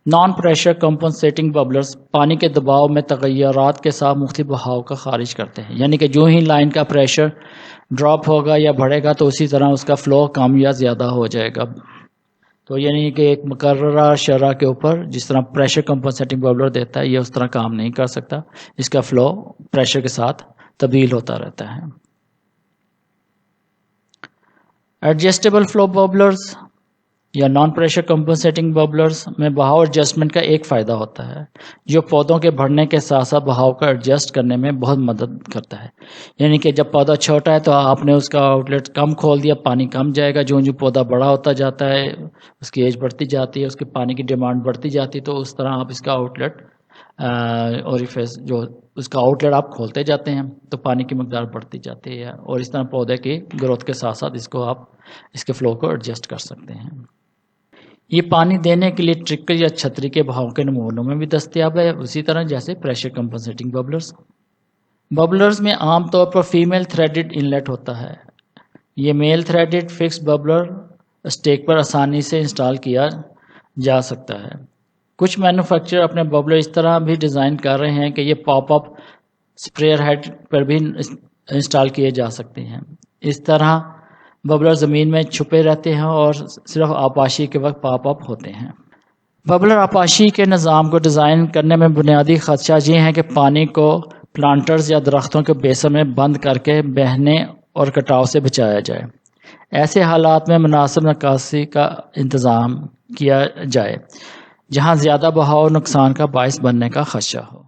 non pressure compensating bubblers پانی کے دباؤ میں تغیرات کے ساتھ مختلف بہاؤ کا خارج کرتے ہیں، یعنی کہ جو ہی لائن کا پریشر ڈراپ ہوگا یا بڑھے گا تو اسی طرح اس کا فلو کم یا زیادہ ہو جائے گا۔ تو یعنی کہ ایک مقررہ شرح کے اوپر جس طرح پریشر کمپنسیٹنگ ببلر دیتا ہے یہ اس طرح کام نہیں کر سکتا، اس کا فلو پریشر کے ساتھ تبدیل ہوتا رہتا ہے۔ ایڈجسٹیبل فلو ببلرز یا نان پریشر کمپنسیٹنگ ببلرز میں بہاؤ ایڈجسٹمنٹ کا ایک فائدہ ہوتا ہے جو پودوں کے بڑھنے کے ساتھ ساتھ بہاؤ کا ایڈجسٹ کرنے میں بہت مدد کرتا ہے، یعنی کہ جب پودا چھوٹا ہے تو آپ نے اس کا آؤٹ لیٹ کم کھول دیا، پانی کم جائے گا، جو پودا بڑا ہوتا جاتا ہے اس کی ایج بڑھتی جاتی ہے، اس کے پانی کی ڈیمانڈ بڑھتی جاتی ہے، تو اس طرح آپ اس کا آؤٹ لیٹ اوریفیس جو اس کا آؤٹ لیٹ آپ کھولتے جاتے ہیں تو پانی کی مقدار بڑھتی جاتی ہے، اور اس طرح پودے کی گروتھ کے ساتھ ساتھ اس کو آپ اس کے فلو کو ایڈجسٹ کر سکتے ہیں۔ یہ پانی دینے کے لیے ٹرکل یا چھتری کے بہاؤ کے نمونوں میں بھی دستیاب ہے، اسی طرح جیسے پریشر کمپنسیٹنگ ببلرز۔ ببلرز میں عام طور پر فیمیل تھریڈڈ انلیٹ ہوتا ہے۔ یہ میل تھریڈڈ فکس ببلر اسٹیک پر آسانی سے انسٹال کیا جا سکتا ہے۔ کچھ مینوفیکچرر اپنے ببلر اس طرح بھی ڈیزائن کر رہے ہیں کہ یہ پاپ اپ اسپریئر ہیڈ پر بھی انسٹال کیے جا سکتے ہیں۔ اس طرح ببلر زمین میں چھپے رہتے ہیں اور صرف آبپاشی کے وقت پاپ اپ ہوتے ہیں۔ ببلر آبپاشی کے نظام کو ڈیزائن کرنے میں بنیادی خدشہ یہ ہے کہ پانی کو پلانٹرز یا درختوں کے بیسر میں بند کر کے بہنے اور کٹاؤ سے بچایا جائے۔ ایسے حالات میں مناسب نکاسی کا انتظام کیا جائے جہاں زیادہ بہاؤ نقصان کا باعث بننے کا خدشہ ہو۔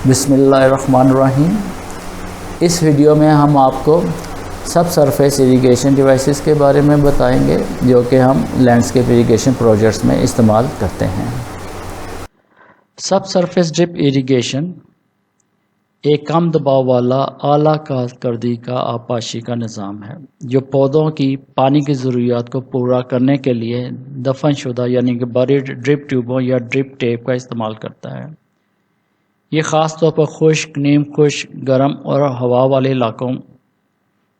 بسم اللہ الرحمن الرحیم۔ اس ویڈیو میں ہم آپ کو سب سرفیس اریگیشن ڈیوائسز کے بارے میں بتائیں گے جو کہ ہم لینڈسکیپ اریگیشن پروجیکٹس میں استعمال کرتے ہیں۔ سب سرفیس ڈرپ اریگیشن ایک کم دباؤ والا اعلیٰ کارکردگی کا آبپاشی کا نظام ہے جو پودوں کی پانی کی ضروریات کو پورا کرنے کے لیے دفن شدہ یعنی کہ بریڈ ڈرپ ٹیوبوں یا ڈرپ ٹیپ کا استعمال کرتا ہے۔ یہ خاص طور پر خشک، نیم خشک، گرم اور ہوا والے علاقوں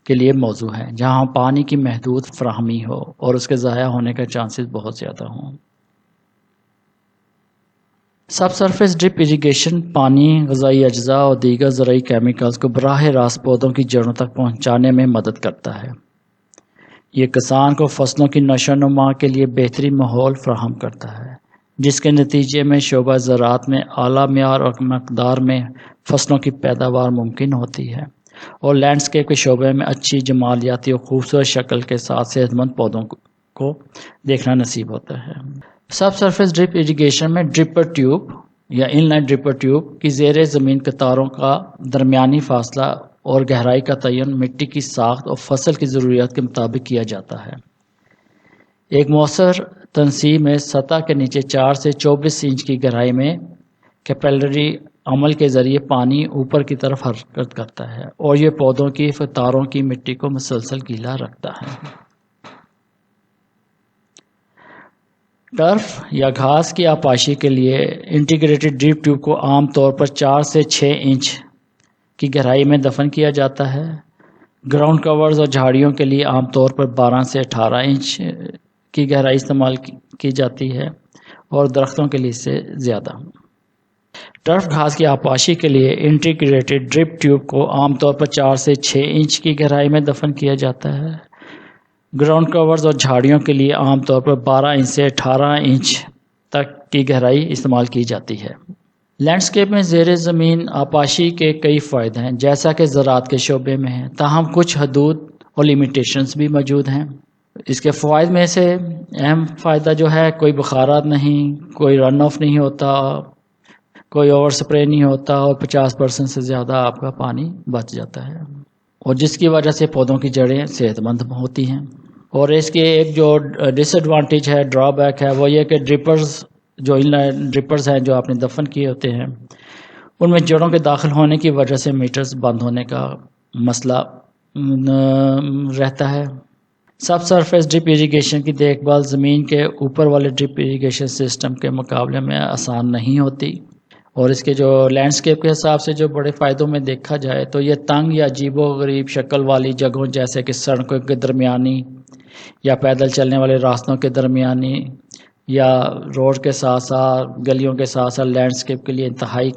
کے لیے موزوں ہے جہاں پانی کی محدود فراہمی ہو اور اس کے ضائع ہونے کا چانسز بہت زیادہ ہوں۔ سب سرفیس ڈرپ اریگیشن پانی، غذائی اجزاء اور دیگر زرعی کیمیکلز کو براہ راست پودوں کی جڑوں تک پہنچانے میں مدد کرتا ہے۔ یہ کسان کو فصلوں کی نشو و نما کے لیے بہترین ماحول فراہم کرتا ہے جس کے نتیجے میں شعبہ زراعت میں اعلیٰ معیار اور مقدار میں فصلوں کی پیداوار ممکن ہوتی ہے اور لینڈسکیپ کے شعبے میں اچھی جمالیاتی اور خوبصورت شکل کے ساتھ صحت مند پودوں کو دیکھنا نصیب ہوتا ہے۔ سب سرفیس ڈرپ اریگیشن میں ڈرپر ٹیوب یا ان لائن ڈرپر ٹیوب کی زیر زمین قطاروں کا درمیانی فاصلہ اور گہرائی کا تعین مٹی کی ساخت اور فصل کی ضروریات کے مطابق کیا جاتا ہے۔ ایک مؤثر تنصیب میں سطح کے نیچے 4 سے 24 انچ کی گہرائی میں کیپلری عمل کے ذریعے پانی اوپر کی طرف حرکت کرتا ہے اور یہ پودوں کی قطاروں کی مٹی کو مسلسل گیلا رکھتا ہے۔ ٹرف یا گھاس کی آبپاشی کے لیے انٹیگریٹڈ ڈرپ ٹیوب کو عام طور پر 4 سے 6 انچ کی گہرائی میں دفن کیا جاتا ہے۔ گراؤنڈ کورز اور جھاڑیوں کے لیے عام طور پر 12 سے 18 انچ کی گہرائی استعمال کی جاتی ہے اور درختوں کے لیے اس سے زیادہ۔ ٹرف گھاس کی آبپاشی کے لیے انٹیگریٹڈ ڈرپ ٹیوب کو عام طور پر 4 سے 6 انچ کی گہرائی میں دفن کیا جاتا ہے۔ گراؤنڈ کورز اور جھاڑیوں کے لیے عام طور پر 12 انچ سے 18 انچ تک کی گہرائی استعمال کی جاتی ہے۔ لینڈسکیپ میں زیر زمین آبپاشی کے کئی فائدے ہیں جیسا کہ زراعت کے شعبے میں ہیں، تاہم کچھ حدود اور لیمیٹیشنز بھی موجود ہیں۔ اس کے فوائد میں سے اہم فائدہ جو ہے کوئی بخارات نہیں، کوئی رن آف نہیں ہوتا، کوئی اوور سپرے نہیں ہوتا اور 50% سے زیادہ آپ کا پانی بچ جاتا ہے، اور جس کی وجہ سے پودوں کی جڑیں صحت مند ہوتی ہیں۔ اور اس کے ایک جو ڈس ایڈوانٹیج ہے، ڈرا بیک ہے، وہ یہ کہ ڈرپرز ہیں جو آپ نے دفن کیے ہوتے ہیں، ان میں جڑوں کے داخل ہونے کی وجہ سے میٹرز بند ہونے کا مسئلہ رہتا ہے۔ سب سرفیس ڈرپ ایریگیشن کی دیکھ بھال زمین کے اوپر والے ڈرپ ایریگیشن سسٹم کے مقابلے میں آسان نہیں ہوتی، اور اس کے جو لینڈسکیپ کے حساب سے جو بڑے فائدوں میں دیکھا جائے تو یہ تنگ یا عجیب و غریب شکل والی جگہوں جیسے کہ سڑکوں کے درمیانی یا پیدل چلنے والے راستوں کے درمیانی یا روڈ کے ساتھ ساتھ گلیوں کے ساتھ ساتھ لینڈسکیپ کے لیے انتہائی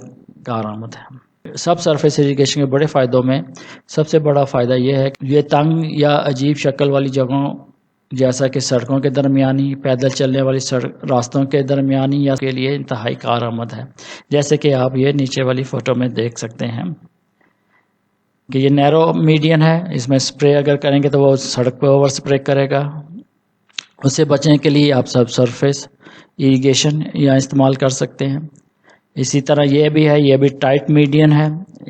کارآمد ہے۔ سب سرفیس ایریگیشن کے بڑے فائدوں میں سب سے بڑا فائدہ یہ ہے کہ یہ تنگ یا عجیب شکل والی جگہوں جیسا کہ سڑکوں کے درمیانی، پیدل چلنے والی راستوں کے درمیانی یا کے لیے انتہائی کارآمد ہے، جیسے کہ آپ یہ نیچے والی فوٹو میں دیکھ سکتے ہیں کہ یہ نیرو میڈین ہے، اس میں سپرے اگر کریں گے تو وہ سڑک پہ اوور سپرے کرے گا، اس سے بچنے کے لیے آپ سب سرفیس ایریگیشن یا استعمال کر سکتے ہیں۔ اسی طرح یہ بھی ہے، یہ بھی ٹائٹ میڈین ہے،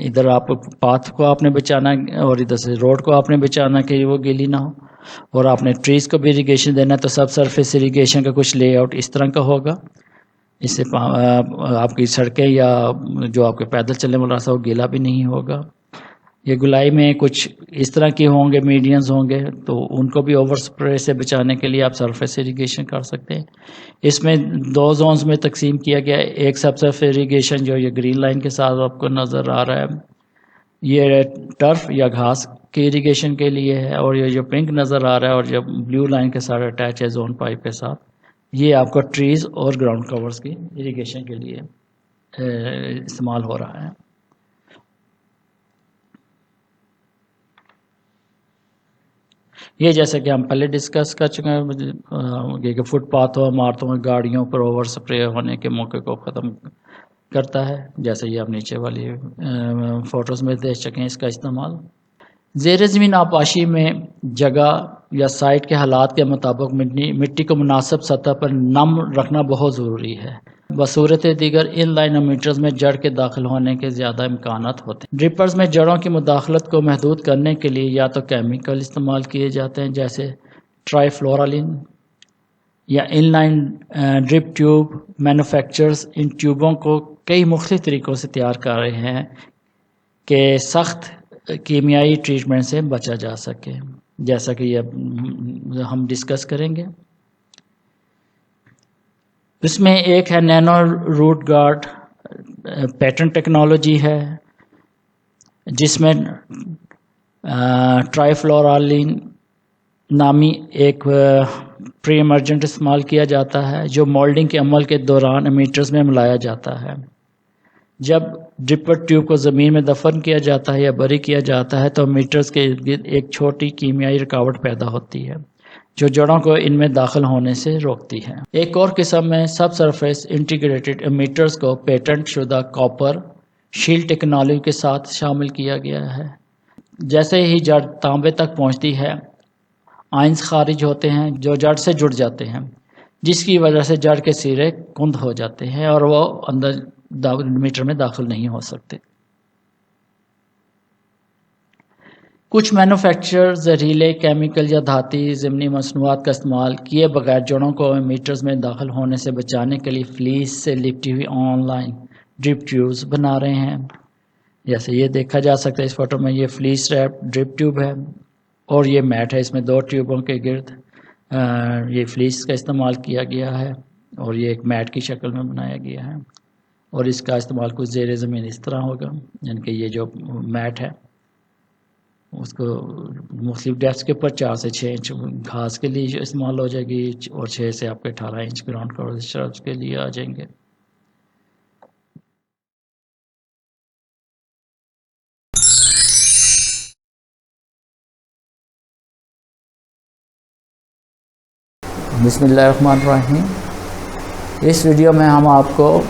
ادھر آپ پاتھ کو آپ نے بچانا اور ادھر سے روڈ کو آپ نے بچانا کہ وہ گیلی نہ ہو، اور آپ نے ٹریز کو بھی ایریگیشن دینا، تو سب سرفیس ایریگیشن کا کچھ لے آؤٹ اس طرح کا ہوگا، اس سے آپ کی سڑکیں یا جو آپ کے پیدل چلنے والا راستہ وہ گیلا بھی نہیں ہوگا۔ یہ گلائی میں کچھ اس طرح کی ہوں گے، میڈینز ہوں گے، تو ان کو بھی اوور سپرے سے بچانے کے لیے آپ سرفیس ایریگیشن کر سکتے ہیں۔ اس میں 2 زونز میں تقسیم کیا گیا ہے، ایک سب سرفیس ایریگیشن جو یہ گرین لائن کے ساتھ آپ کو نظر آ رہا ہے، یہ ٹرف یا گھاس کی ایریگیشن کے لیے ہے، اور یہ جو پنک نظر آ رہا ہے اور جو بلیو لائن کے ساتھ اٹیچ ہے زون پائپ کے ساتھ، یہ آپ کو ٹریز اور گراؤنڈ کورز کی ایریگیشن کے لیے استعمال ہو رہا ہے۔ یہ جیسے کہ ہم پہلے ڈسکس کر چکے ہیں کہ فٹ پاتھوں، عمارتوں میں گاڑیوں پر اوور سپرے ہونے کے موقع کو ختم کرتا ہے، جیسے یہ آپ نیچے والی فوٹوز میں دیکھ چکے ہیں اس کا استعمال۔ زیر زمین آبپاشی میں جگہ یا سائٹ کے حالات کے مطابق مٹی کو مناسب سطح پر نم رکھنا بہت ضروری ہے۔ بصورت دیگر ان لائن میٹرز میں جڑ کے داخل ہونے کے زیادہ امکانات ہوتے ہیں۔ ڈرپرز میں جڑوں کی مداخلت کو محدود کرنے کے لیے یا تو کیمیکل استعمال کیے جاتے ہیں جیسے ٹرائی فلورالین یا in line drip tube. Manufacturers ان ٹیوبوں کو کئی مختلف طریقوں سے تیار کر رہے ہیں کہ سخت کیمیائی ٹریٹمنٹ سے بچا جا سکے، جیسا کہ یہ ہم ڈسکس کریں گے۔ اس میں ایک ہے nano root guard pattern technology ہے، جس میں ٹرائی فلورالین نامی ایک پری ایمرجنٹ استعمال کیا جاتا ہے جو مولڈنگ کے عمل کے دوران امیٹرز میں ملایا جاتا ہے۔ جب ڈرپر ٹیوب کو زمین میں دفن کیا جاتا ہے یا بری کیا جاتا ہے تو امیٹرز کے ارد گرد ایک چھوٹی کیمیائی رکاوٹ پیدا ہوتی ہے جو جڑوں کو ان میں داخل ہونے سے روکتی ہے۔ ایک اور قسم میں سب سرفیس انٹیگریٹڈ امیٹرز کو پیٹنٹ شدہ کاپر شیلڈ ٹیکنالوجی کے ساتھ شامل کیا گیا ہے۔ جیسے ہی جڑ تانبے تک پہنچتی ہے، آئنز خارج ہوتے ہیں جو جڑ سے جڑ جاتے ہیں، جس کی وجہ سے جڑ کے سرے کند ہو جاتے ہیں اور وہ اندر میٹر میں داخل نہیں ہو سکتے۔ کچھ مینوفیکچرر زہریلے کیمیکل یا دھاتی ضمنی مصنوعات کا استعمال کیے بغیر جڑوں کو میٹرز میں داخل ہونے سے بچانے کے لیے فلیس سے لپٹی ہوئی آن لائن ڈرپ ٹیوبز بنا رہے ہیں، جیسے یہ دیکھا جا سکتا ہے اس فوٹو میں۔ یہ فلیس ریپ ڈرپ ٹیوب ہے اور یہ میٹ ہے، اس میں 2 ٹیوبوں کے گرد یہ فلیس کا استعمال کیا گیا ہے اور یہ ایک میٹ کی شکل میں بنایا گیا ہے، اور اس کا استعمال کچھ زیر زمین اس طرح ہوگا، یعنی کہ یہ جو میٹ ہے اس کو مختلف ڈیپس کے اوپر 4 سے 6 انچ گھاس کے لیے استعمال ہو جائے گی اور 6 سے آپ کے 18 انچ گراؤنڈ کور شربس کے لیے آ جائیں گے۔ بسم اللہ الرحمن الرحیم۔ اس ویڈیو میں ہم آپ کو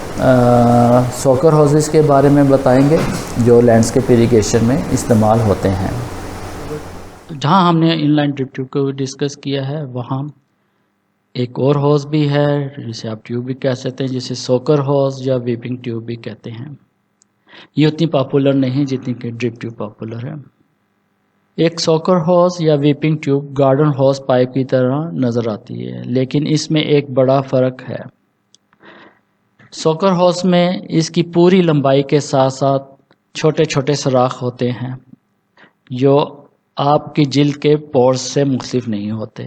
سوکر ہوزز کے بارے میں بتائیں گے جو لینڈسکیپ ایریگیشن میں استعمال ہوتے ہیں۔ جہاں ہم نے ان لائن ڈرپ ٹیوب کو ڈسکس کیا ہے وہاں ایک اور ہوز بھی ہے جسے آپ ٹیوب بھی کہہ سکتے ہیں، جسے سوکر ہوز یا ویپنگ ٹیوب بھی کہتے ہیں. یہ اتنی پاپولر نہیں جتنی کہ ڈرپ ٹیوب پاپولر ہے. ایک سوکر ہوز یا weeping tube garden hose pipe کی طرح نظر آتی ہے، لیکن اس میں ایک بڑا فرق ہے. سوکر ہوز میں اس کی پوری لمبائی کے ساتھ ساتھ چھوٹے چھوٹے سوراخ ہوتے ہیں جو آپ کی جلد کے پورز سے مختلف نہیں ہوتے.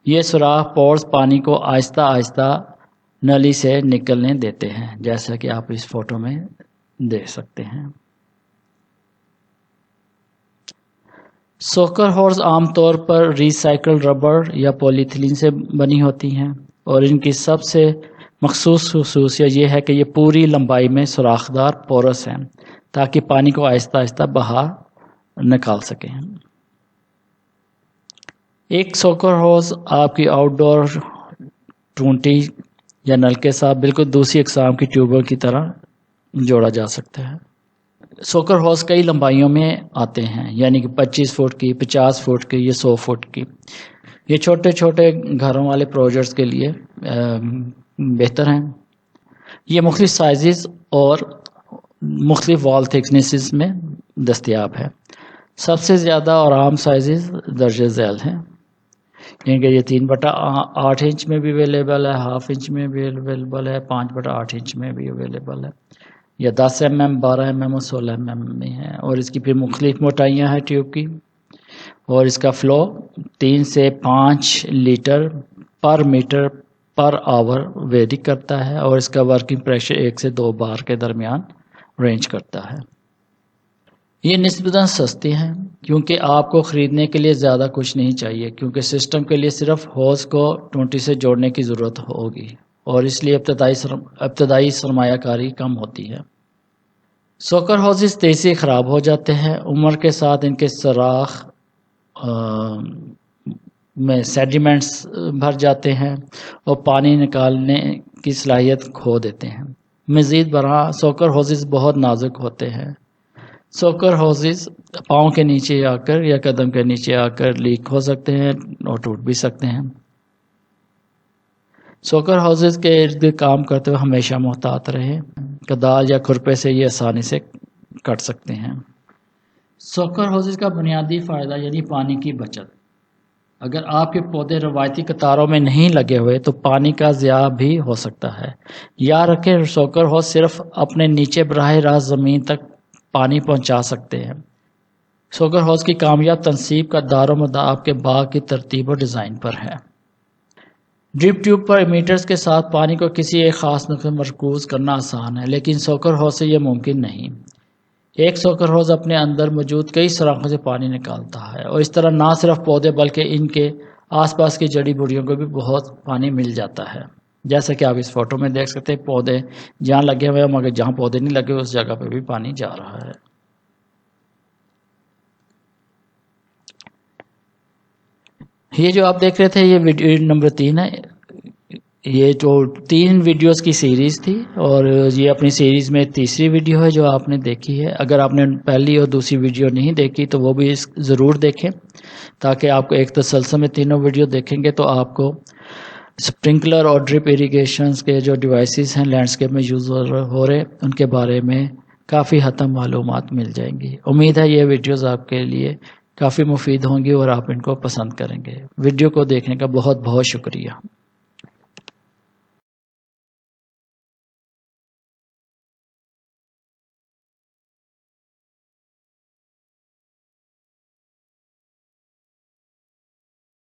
یہ سوراخ پورز پانی کو آہستہ آہستہ نلی سے نکلنے دیتے ہیں، جیسا کہ آپ اس فوٹو میں دیکھ سکتے ہیں. سوکر ہوز عام طور پر ری سائیکل ربڑ یا پولی ایتھلین سے بنی ہوتی ہیں، اور ان کی سب سے مخصوص خصوصیت یہ ہے کہ یہ پوری لمبائی میں سوراخدار پورس ہیں تاکہ پانی کو آہستہ آہستہ باہر نکال سکیں. ایک سوکر ہوز آپ کی آؤٹ ڈور ٹونٹی یا نل کے ساتھ بالکل دوسری اقسام کی ٹیوبوں کی طرح جوڑا جا سکتا ہے. سوکر ہوز کئی لمبائیوں میں آتے ہیں، یعنی کہ 25 فٹ کی، 50 فٹ کی، یہ 100 فٹ کی. یہ چھوٹے چھوٹے گھروں والے پروجیکٹس کے لیے بہتر ہیں. یہ مختلف سائزز اور مختلف وال تھکنیسز میں دستیاب ہے. سب سے زیادہ اور عام سائزز درجہ ذیل ہیں، یعنی کہ یہ 3/8 انچ میں بھی اویلیبل ہے، ہاف انچ میں بھی اویلیبل ہے، 5/8 انچ میں بھی اویلیبل ہے، یا 10 mm، 12 mm اور 16 mm میں ہے. اور اس کی پھر مختلف موٹائیاں ہیں ٹیوب کی، اور اس کا فلو 3 سے 5 لیٹر پر میٹر پر آور ویری کرتا ہے، اور اس کا ورکنگ پریشر 1 سے 2 بار کے درمیان رینج کرتا ہے. یہ نسبتاً سستی ہیں کیونکہ آپ کو خریدنے کے لیے زیادہ کچھ نہیں چاہیے، کیونکہ سسٹم کے لیے صرف ہوز کو ٹونٹی سے جوڑنے کی ضرورت ہوگی، اور اس لیے ابتدائی سرمایہ کاری کم ہوتی ہے. سوکر ہوزز تیزی سے خراب ہو جاتے ہیں. عمر کے ساتھ ان کے سوراخ میں سیڈیمنٹس بھر جاتے ہیں اور پانی نکالنے کی صلاحیت کھو دیتے ہیں. مزید برآں سوکر ہوزز بہت نازک ہوتے ہیں. سوکر ہوزز پاؤں کے نیچے آ کر یا قدم کے نیچے آ کر لیک ہو سکتے ہیں اور ٹوٹ بھی سکتے ہیں. سوکر ہوزز کے ارد کام کرتے ہوئے ہمیشہ محتاط رہیں. کدال یا کھرپے سے یہ آسانی سے کٹ سکتے ہیں. سوکر ہوزز کا بنیادی فائدہ یعنی پانی کی بچت. اگر آپ کے پودے روایتی قطاروں میں نہیں لگے ہوئے تو پانی کا ضیاع بھی ہو سکتا ہے. یاد رکھیں سوکر ہوز صرف اپنے نیچے براہ راست زمین تک پانی پہنچا سکتے ہیں. سوکر ہوز کی کامیاب تنصیب کا دار و مدار آپ کے باغ کی ترتیب و ڈیزائن پر ہے. ڈرپ ٹیوب پر امیٹرز کے ساتھ پانی کو کسی ایک خاص نقطے پر مرکوز کرنا آسان ہے، لیکن سوکر ہوز سے یہ ممکن نہیں. ایک سوکر ہوز اپنے اندر موجود کئی سوراخوں سے پانی نکالتا ہے، اور اس طرح نہ صرف پودے بلکہ ان کے آس پاس کی جڑی بوٹیوں کو بھی بہت پانی مل جاتا ہے. جیسا کہ آپ اس فوٹو میں دیکھ سکتے ہیں پودے جہاں لگے ہوئے ہیں، مگر جہاں پودے نہیں لگے اس جگہ پہ بھی پانی جا رہا ہے. یہ جو آپ دیکھ رہے تھے یہ ویڈیو نمبر 3 ہے. یہ جو 3 ویڈیوز کی سیریز تھی، اور یہ اپنی سیریز میں تیسری ویڈیو ہے جو آپ نے دیکھی ہے. اگر آپ نے پہلی اور دوسری ویڈیو نہیں دیکھی تو وہ بھی ضرور دیکھیں، تاکہ آپ کو ایک تسلسل میں تینوں ویڈیو دیکھیں گے تو آپ کو سپرنکلر اور ڈرپ ایریگیشنز کے جو ڈیوائسز ہیں لینڈسکیپ میں یوز ہو رہے ان کے بارے میں کافی حد تک معلومات مل جائیں گی. امید ہے یہ ویڈیوز آپ کے لیے کافی مفید ہوں گی اور آپ ان کو پسند کریں گے. ویڈیو کو دیکھنے کا بہت بہت شکریہ.